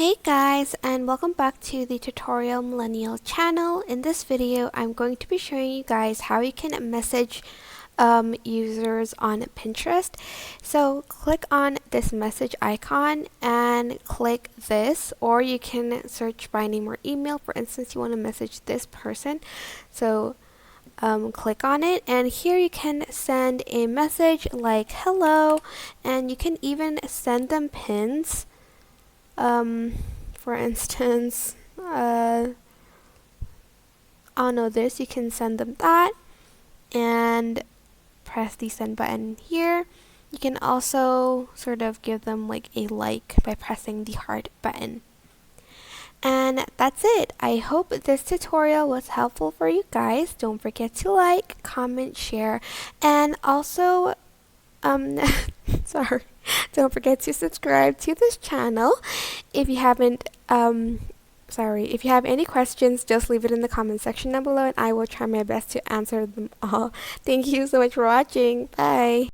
Hey guys, and welcome back to the Tutorial Millennial channel. In this video, I'm going to be showing you guys how you can message users on Pinterest. So click on this message icon and click this, or you can search by name or email. For instance, you want to message this person. So click on it, and here you can send a message like hello, and you can even send them pins. For instance, I don't know this, you can send them that and press the send button here. You can also sort of give them like a like by pressing the heart button. And that's it. I hope this tutorial was helpful for you guys. Don't forget to like, comment, share, and also sorry, don't forget to subscribe to this channel. If you haven't if you have any questions, just leave it in the comment section down below and I will try my best to answer them all. Thank you so much for watching. Bye.